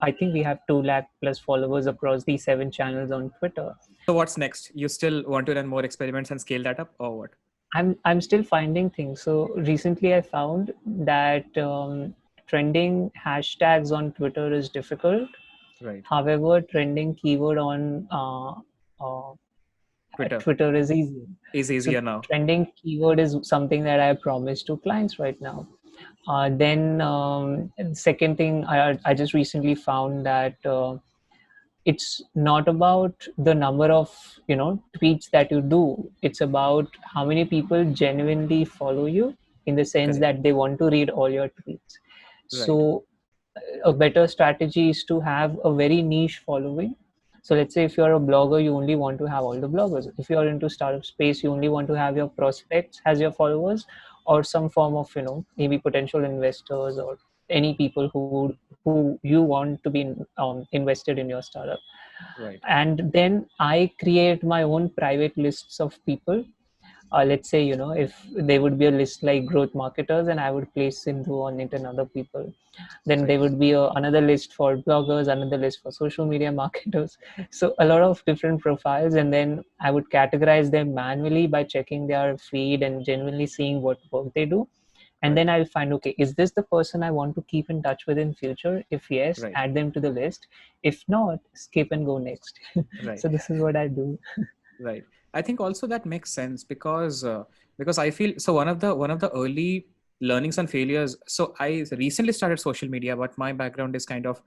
I think we have 2 lakh plus followers across these 7 channels on Twitter. So what's next? You still want to run more experiments and scale that up, or what? I'm still finding things. So recently I found that trending hashtags on Twitter is difficult. Right. However, trending keyword on Twitter Twitter is easy. is So easier now. trending keyword is something that I promised to clients right now. Then second thing, I just recently found that it's not about the number of tweets that you do. It's about how many people genuinely follow you, in the sense Correct. that they want to read all your tweets. Right. So a better strategy is to have a very niche following. So let's say if you're a blogger, you only want to have all the bloggers. If you're into startup space, you only want to have your prospects as your followers, or some form of maybe potential investors, or any people who you want to be invested in your startup. Right. And then I create my own private lists of people. Let's say if there would be a list like growth marketers, and I would place Sindhu on it and other people. Then there Right. would be another list for bloggers, another list for social media marketers. So a lot of different profiles, and then I would categorize them manually by checking their feed and genuinely seeing what work they do. And Right. then I'll find, okay, is this the person I want to keep in touch with in future? If yes, Right. add them to the list. If not, skip and go next. Right. So this is what I do. Right. I think also that makes sense because I feel so one of the early learnings and failures. So I recently started social media, but my background is kind of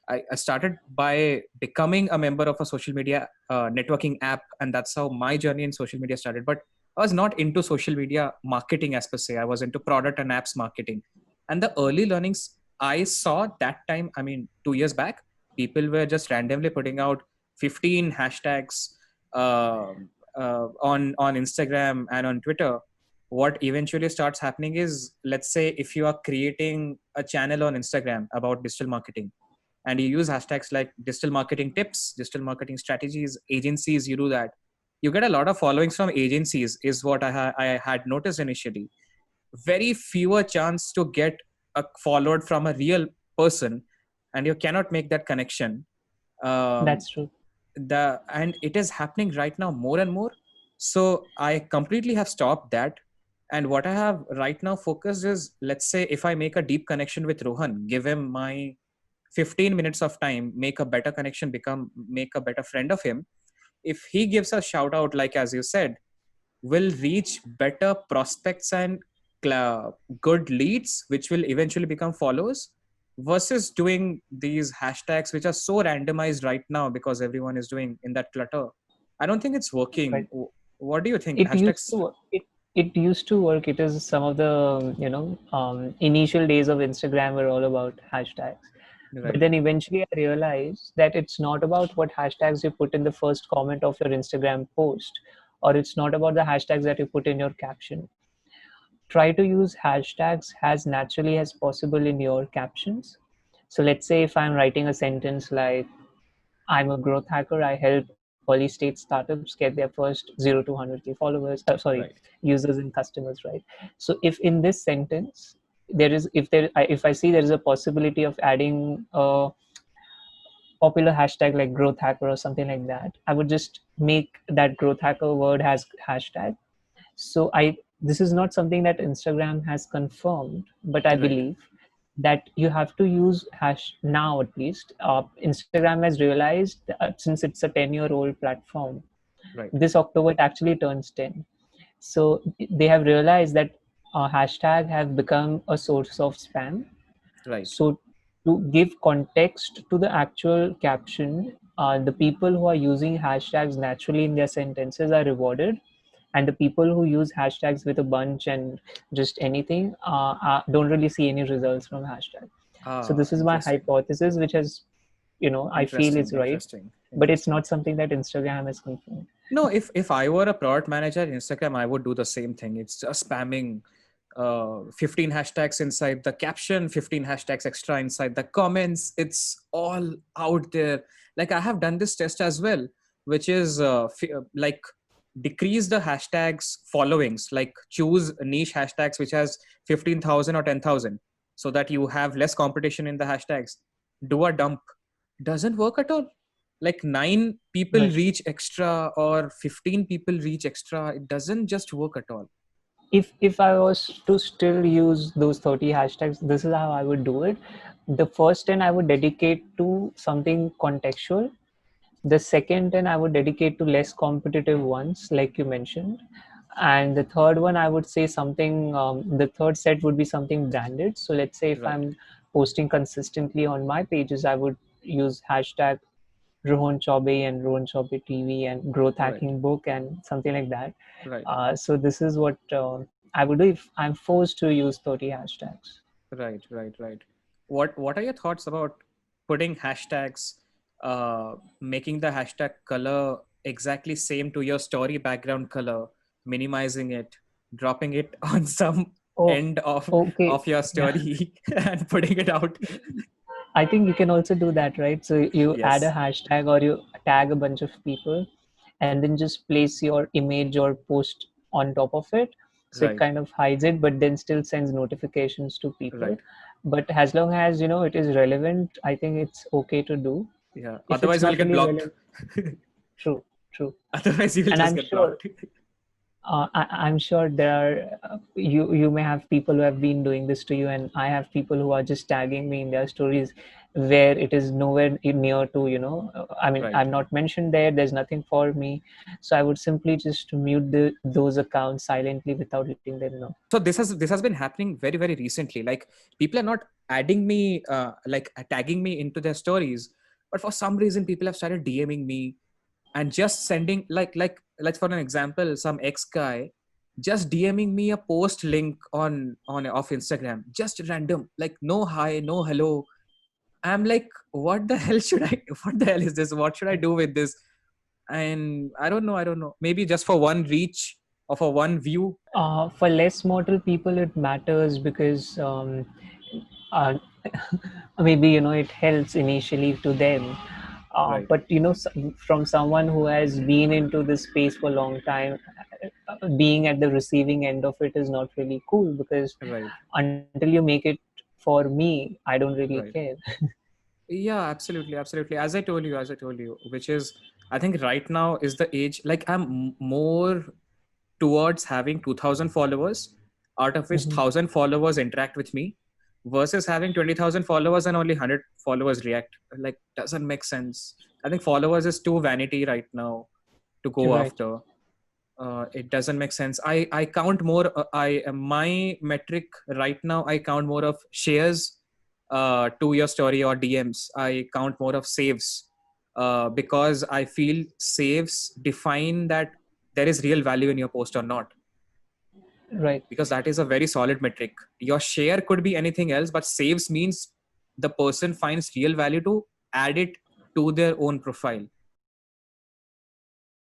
I started by becoming a member of a social media networking app, and that's how my journey in social media started. But I was not into social media marketing as per se. I was into product and apps marketing, and the early learnings I saw that time. I mean, 2 years back, people were just randomly putting out 15 hashtags on Instagram and on Twitter. What eventually starts happening is, let's say, if you are creating a channel on Instagram about digital marketing, and you use hashtags like digital marketing tips, digital marketing strategies, agencies, you do that. You get a lot of followings from agencies, is what I had noticed initially. Very fewer chance to get followed from a real person, and you cannot make that connection. Um, That's true. and it is happening right now more and more. So I completely have stopped that. And what I have right now focused is, let's say if I make a deep connection with Rohan, give him my 15 minutes of time, make a better connection, make a better friend of him. If he gives a shout out, like as you said, will reach better prospects and good leads, which will eventually become followers, versus doing these hashtags, which are so randomized right now because everyone is doing in that clutter. I don't think it's working. Right. What do you think? It used Hashtags? to work. It used to work. It is some of the initial days of Instagram were all about hashtags. But Right. then eventually I realized that it's not about what hashtags you put in the first comment of your Instagram post, or it's not about the hashtags that you put in your caption. Try to use hashtags as naturally as possible in your captions. So let's say if I'm writing a sentence like, I'm a growth hacker, I help early stage startups get their first 0 to 100K followers, Right. users and customers, right? So if in this sentence, if I see there is a possibility of adding a popular hashtag like growth hacker or something like that, I would just make that growth hacker word as hashtag. So this is not something that Instagram has confirmed, but I Right. believe that you have to use hash now. At least Instagram has realized that since it's a 10-year-old platform, Right. this October it actually turns 10. So they have realized that hashtag have become a source of spam. Right. So to give context to the actual caption, the people who are using hashtags naturally in their sentences are rewarded, and the people who use hashtags with a bunch and just anything don't really see any results from hashtag. So Ah, this is my interesting. hypothesis, which has, I feel is Interesting. right, Interesting. but it's Interesting. not something that Instagram has confirmed. No, if I were a product manager in Instagram, I would do the same thing. It's just spamming 15 hashtags inside the caption, 15 hashtags extra inside the comments. It's all out there. Like I have done this test as well, which is like decrease the hashtags followings, like choose niche hashtags which has 15,000 or 10,000, so that you have less competition in the hashtags. Do a dump. doesn't work at all. Like 9 people Right. reach extra or 15 people reach extra. It doesn't just work at all. If I was to still use those 30 hashtags, this is how I would do it. The first 10 I would dedicate to something contextual. The second 10 I would dedicate to less competitive ones, like you mentioned. And the third one, I would say something, the third set would be something branded. So let's say if Right, I'm posting consistently on my pages, I would use hashtag Rohan Chaubey and Rohan Chaubey TV and growth right, hacking book and something like that. right, So this is what I would do if I'm forced to use 30 hashtags. right. What are your thoughts about putting hashtags, making the hashtag color exactly same to your story background color, minimizing it, dropping it on some Oh, end okay. of your Yeah. story and putting it out? I think you can also do that, right? So you add a Yes, hashtag or you tag a bunch of people and then just place your image or post on top of it. So it right, kind of hides it, but then still sends notifications to people. right. But as long as you know it is relevant, I think it's okay to do. Yeah. If it's Otherwise, you will not get really blocked. relevant, true, true. Otherwise, you will And just I'm get sure blocked. I'm sure there are you may have people who have been doing this to you, and I have people who are just tagging me in their stories where it is nowhere near to I mean, Right. I'm not mentioned there. There's nothing for me, so I would simply just mute those accounts silently without letting them know. So this has been happening very very recently. Like people are not adding me, like tagging me into their stories, but for some reason people have started DMing me and just sending like for an example, some ex guy just DMing me a post link on off Instagram, just random, like no hi, no hello. I'm like, what the hell should I? What the hell is this? What should I do with this? And I don't know. Maybe just for one reach or for one view. For less mortal people, it matters because uh, maybe it helps initially to them. Right, But from someone who has been into this space for a long time, being at the receiving end of it is not really cool because right, until you make it for me, I don't really right. care. Yeah, absolutely. As I told you, which is, I think right now is the age. Like I'm more towards having 2,000 followers, out of which Mhm. 1,000 followers interact with me, versus having 20,000 followers and only 100 followers react. Like doesn't make sense. I think followers is too vanity right now to go Right. after. It doesn't make sense. I count more. I My metric right now, I count more of shares to your story or DMs. I count more of saves, because I feel saves define that there is real value in your post or not, Right. because that is a very solid metric. Your share could be anything else, but saves means the person finds real value to add it to their own profile.